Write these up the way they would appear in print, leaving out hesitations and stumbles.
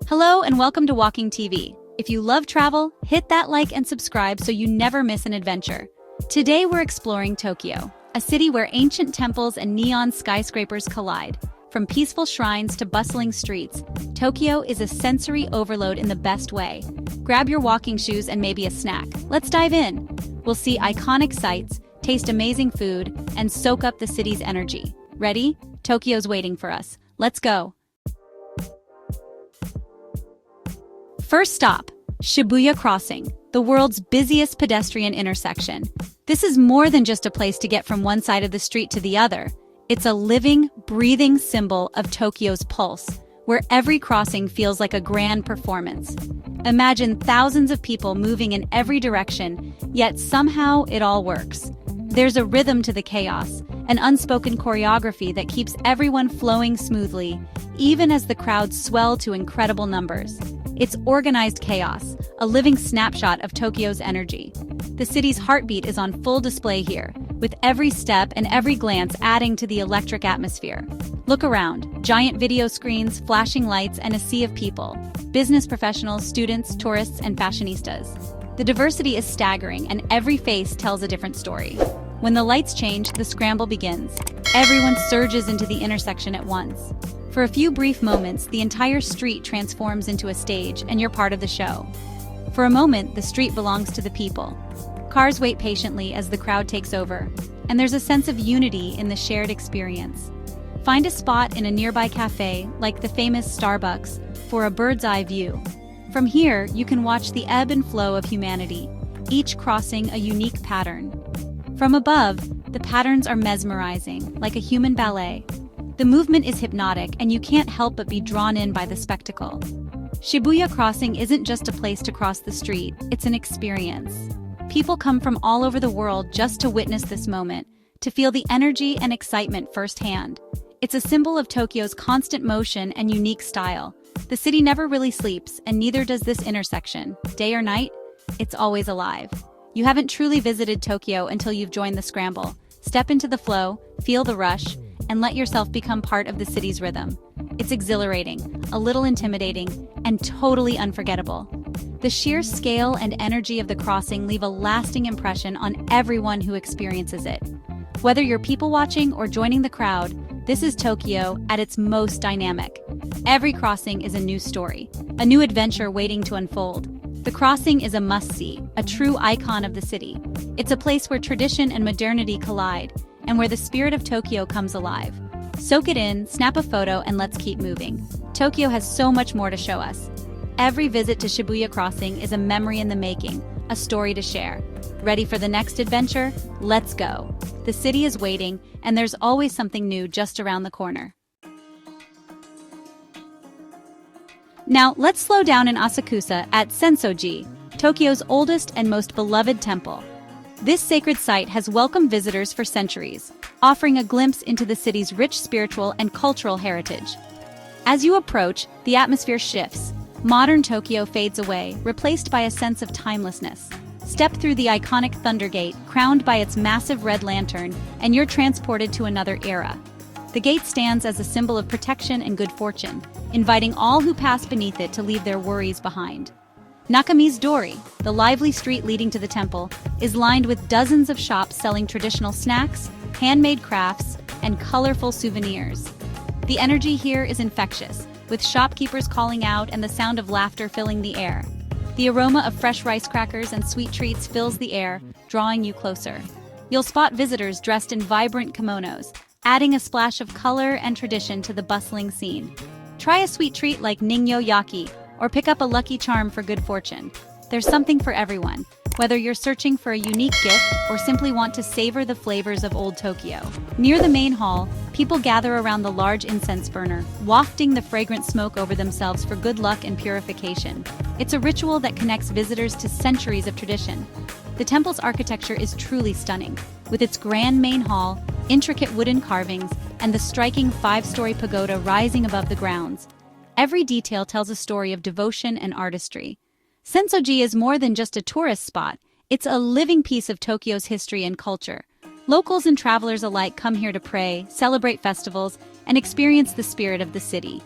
Hello and welcome to Walking TV. If you love travel, hit that like and subscribe so you never miss an adventure. Today we're exploring Tokyo, a city where ancient temples and neon skyscrapers collide. From peaceful shrines to bustling streets, Tokyo is a sensory overload in the best way. Grab your walking shoes and maybe a snack. Let's dive in. We'll see iconic sights, taste amazing food, and soak up the city's energy. Ready? Tokyo's waiting for us. Let's go. First stop, Shibuya Crossing, the world's busiest pedestrian intersection. This is more than just a place to get from one side of the street to the other. It's a living, breathing symbol of Tokyo's pulse, where every crossing feels like a grand performance. Imagine thousands of people moving in every direction, yet somehow it all works. There's a rhythm to the chaos, an unspoken choreography that keeps everyone flowing smoothly, even as the crowds swell to incredible numbers. It's organized chaos, a living snapshot of Tokyo's energy. The city's heartbeat is on full display here, with every step and every glance adding to the electric atmosphere. Look around, giant video screens, flashing lights, and a sea of people. Business professionals, students, tourists, and fashionistas. The diversity is staggering, and every face tells a different story. When the lights change, the scramble begins. Everyone surges into the intersection at once. For a few brief moments, the entire street transforms into a stage, and you're part of the show. For a moment, the street belongs to the people. Cars wait patiently as the crowd takes over, and there's a sense of unity in the shared experience. Find a spot in a nearby cafe, like the famous Starbucks, for a bird's-eye view. From here, you can watch the ebb and flow of humanity, each crossing a unique pattern. From above, the patterns are mesmerizing, like a human ballet. The movement is hypnotic, and you can't help but be drawn in by the spectacle. Shibuya Crossing isn't just a place to cross the street, it's an experience. People come from all over the world just to witness this moment, to feel the energy and excitement firsthand. It's a symbol of Tokyo's constant motion and unique style. The city never really sleeps, and neither does this intersection. Day or night, it's always alive. You haven't truly visited Tokyo until you've joined the scramble. Step into the flow, feel the rush, and let yourself become part of the city's rhythm. It's exhilarating, a little intimidating, and totally unforgettable. The sheer scale and energy of the crossing leave a lasting impression on everyone who experiences it. Whether you're people-watching or joining the crowd, this is Tokyo at its most dynamic. Every crossing is a new story, a new adventure waiting to unfold. The crossing is a must-see, a true icon of the city. It's a place where tradition and modernity collide, and where the spirit of Tokyo comes alive. Soak it in, snap a photo, and let's keep moving. Tokyo has so much more to show us. Every visit to Shibuya Crossing is a memory in the making, a story to share. Ready for the next adventure? Let's go. The city is waiting, and there's always something new just around the corner. Now, let's slow down in Asakusa at Senso-ji, Tokyo's oldest and most beloved temple. This sacred site has welcomed visitors for centuries, offering a glimpse into the city's rich spiritual and cultural heritage. As you approach, the atmosphere shifts. Modern Tokyo fades away, replaced by a sense of timelessness. Step through the iconic Thunder Gate, crowned by its massive red lantern, and you're transported to another era. The gate stands as a symbol of protection and good fortune, inviting all who pass beneath it to leave their worries behind. Nakami's Dori, the lively street leading to the temple, is lined with dozens of shops selling traditional snacks, handmade crafts, and colorful souvenirs. The energy here is infectious, with shopkeepers calling out and the sound of laughter filling the air. The aroma of fresh rice crackers and sweet treats fills the air, drawing you closer. You'll spot visitors dressed in vibrant kimonos, adding a splash of color and tradition to the bustling scene. Try a sweet treat like Ningyo Yaki, or pick up a lucky charm for good fortune. There's something for everyone, whether you're searching for a unique gift or simply want to savor the flavors of old Tokyo. Near the main hall, people gather around the large incense burner, wafting the fragrant smoke over themselves for good luck and purification. It's a ritual that connects visitors to centuries of tradition. The temple's architecture is truly stunning, with its grand main hall, intricate wooden carvings, and the striking 5-story pagoda rising above the grounds. Every detail tells a story of devotion and artistry. Senso-ji is more than just a tourist spot, it's a living piece of Tokyo's history and culture. Locals and travelers alike come here to pray, celebrate festivals, and experience the spirit of the city.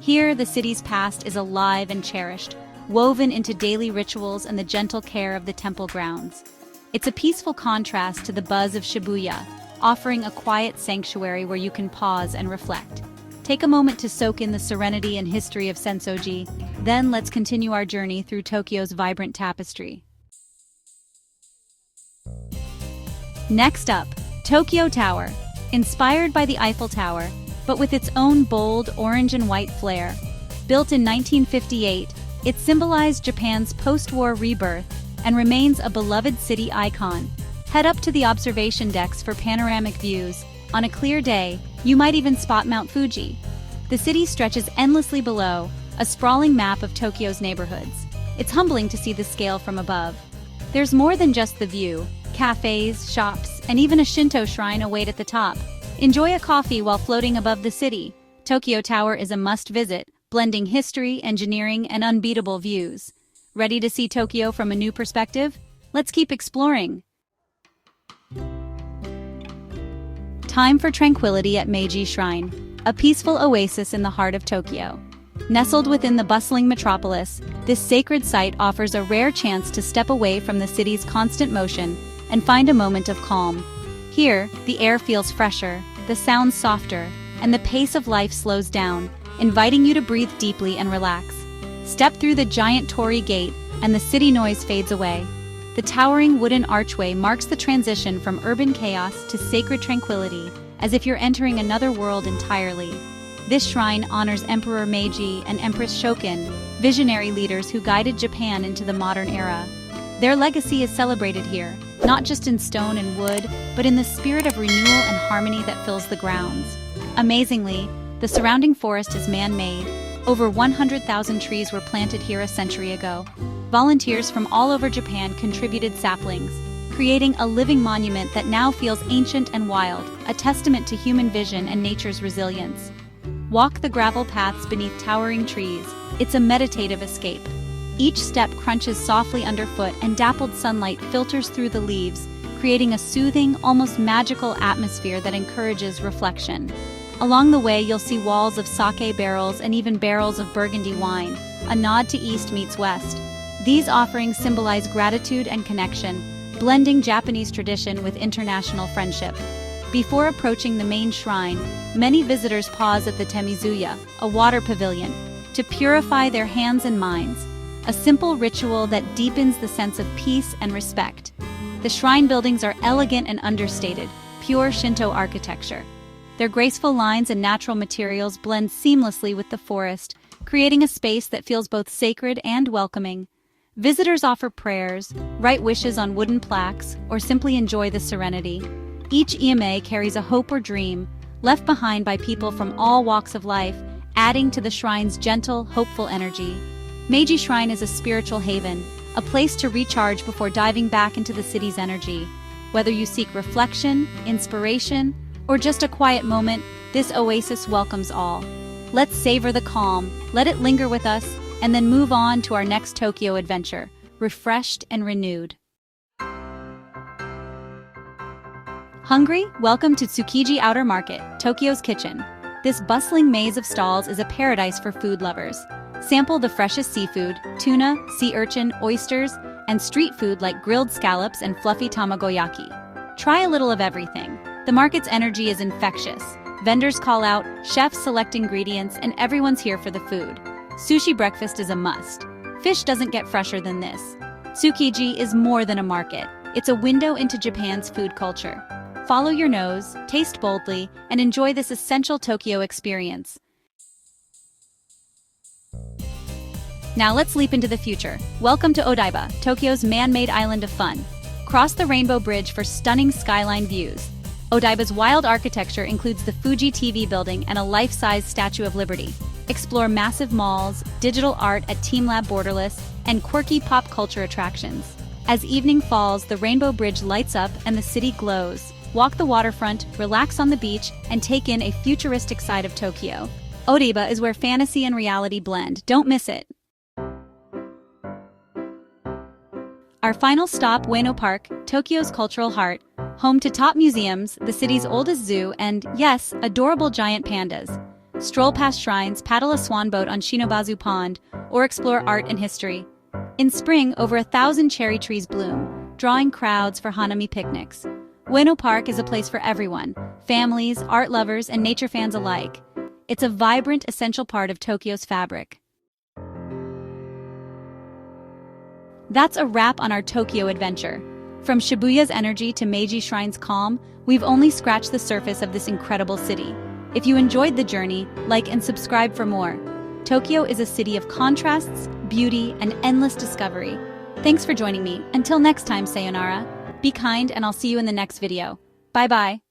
Here, the city's past is alive and cherished, woven into daily rituals and the gentle care of the temple grounds. It's a peaceful contrast to the buzz of Shibuya, offering a quiet sanctuary where you can pause and reflect. Take a moment to soak in the serenity and history of Senso-ji, then let's continue our journey through Tokyo's vibrant tapestry. Next up, Tokyo Tower. Inspired by the Eiffel Tower, but with its own bold orange and white flair. Built in 1958, it symbolized Japan's post-war rebirth and remains a beloved city icon. Head up to the observation decks for panoramic views. On a clear day, you might even spot Mount Fuji. The city stretches endlessly below, a sprawling map of Tokyo's neighborhoods. It's humbling to see the scale from above. There's more than just the view. Cafes, shops, and even a Shinto shrine await at the top. Enjoy a coffee while floating above the city. Tokyo Tower is a must-visit, blending history, engineering, and unbeatable views. Ready to see Tokyo from a new perspective? Let's keep exploring. Time for tranquility at Meiji Shrine, a peaceful oasis in the heart of Tokyo. Nestled within the bustling metropolis, this sacred site offers a rare chance to step away from the city's constant motion and find a moment of calm. Here, the air feels fresher, the sounds softer, and the pace of life slows down, inviting you to breathe deeply and relax. Step through the giant torii gate, and the city noise fades away. The towering wooden archway marks the transition from urban chaos to sacred tranquility, as if you're entering another world entirely. This shrine honors Emperor Meiji and Empress Shokin, visionary leaders who guided Japan into the modern era. Their legacy is celebrated here, not just in stone and wood, but in the spirit of renewal and harmony that fills the grounds. Amazingly, the surrounding forest is man-made. Over 100,000 trees were planted here a century ago. Volunteers from all over Japan contributed saplings, creating a living monument that now feels ancient and wild, a testament to human vision and nature's resilience. Walk the gravel paths beneath towering trees. It's a meditative escape. Each step crunches softly underfoot and dappled sunlight filters through the leaves, creating a soothing, almost magical atmosphere that encourages reflection. Along the way, you'll see walls of sake barrels and even barrels of Burgundy wine, a nod to East meets West. These offerings symbolize gratitude and connection, blending Japanese tradition with international friendship. Before approaching the main shrine, many visitors pause at the Temizuya, a water pavilion, to purify their hands and minds, a simple ritual that deepens the sense of peace and respect. The shrine buildings are elegant and understated, pure Shinto architecture. Their graceful lines and natural materials blend seamlessly with the forest, creating a space that feels both sacred and welcoming. Visitors offer prayers, write wishes on wooden plaques, or simply enjoy the serenity. Each ime carries a hope or dream, left behind by people from all walks of life, adding to the shrine's gentle, hopeful energy. Meiji Shrine is a spiritual haven, a place to recharge before diving back into the city's energy. Whether you seek reflection, inspiration, or just a quiet moment, this oasis welcomes all. Let's savor the calm, let it linger with us, and then move on to our next Tokyo adventure, refreshed and renewed. Hungry? Welcome to Tsukiji Outer Market, Tokyo's kitchen. This bustling maze of stalls is a paradise for food lovers. Sample the freshest seafood, tuna, sea urchin, oysters, and street food like grilled scallops and fluffy tamagoyaki. Try a little of everything. The market's energy is infectious. Vendors call out, chefs select ingredients, and everyone's here for the food. Sushi breakfast is a must. Fish doesn't get fresher than this. Tsukiji is more than a market. It's a window into Japan's food culture. Follow your nose, taste boldly, and enjoy this essential Tokyo experience. Now let's leap into the future. Welcome to Odaiba, Tokyo's man-made island of fun. Cross the Rainbow Bridge for stunning skyline views. Odaiba's wild architecture includes the Fuji TV building and a life-size Statue of Liberty. Explore massive malls, digital art at TeamLab Borderless, and quirky pop culture attractions. As evening falls, the Rainbow Bridge lights up and the city glows. Walk the waterfront, relax on the beach, and take in a futuristic side of Tokyo. Odaiba is where fantasy and reality blend. Don't miss it. Our final stop, Ueno Park, Tokyo's cultural heart, home to top museums, the city's oldest zoo, and, yes, adorable giant pandas. Stroll past shrines, paddle a swan boat on Shinobazu Pond, or explore art and history. In spring, over 1,000 cherry trees bloom, drawing crowds for Hanami picnics. Ueno Park is a place for everyone, families, art lovers, and nature fans alike. It's a vibrant, essential part of Tokyo's fabric. That's a wrap on our Tokyo adventure. From Shibuya's energy to Meiji Shrine's calm, we've only scratched the surface of this incredible city. If you enjoyed the journey, like and subscribe for more. Tokyo is a city of contrasts, beauty, and endless discovery. Thanks for joining me. Until next time, sayonara. Be kind, and I'll see you in the next video. Bye-bye.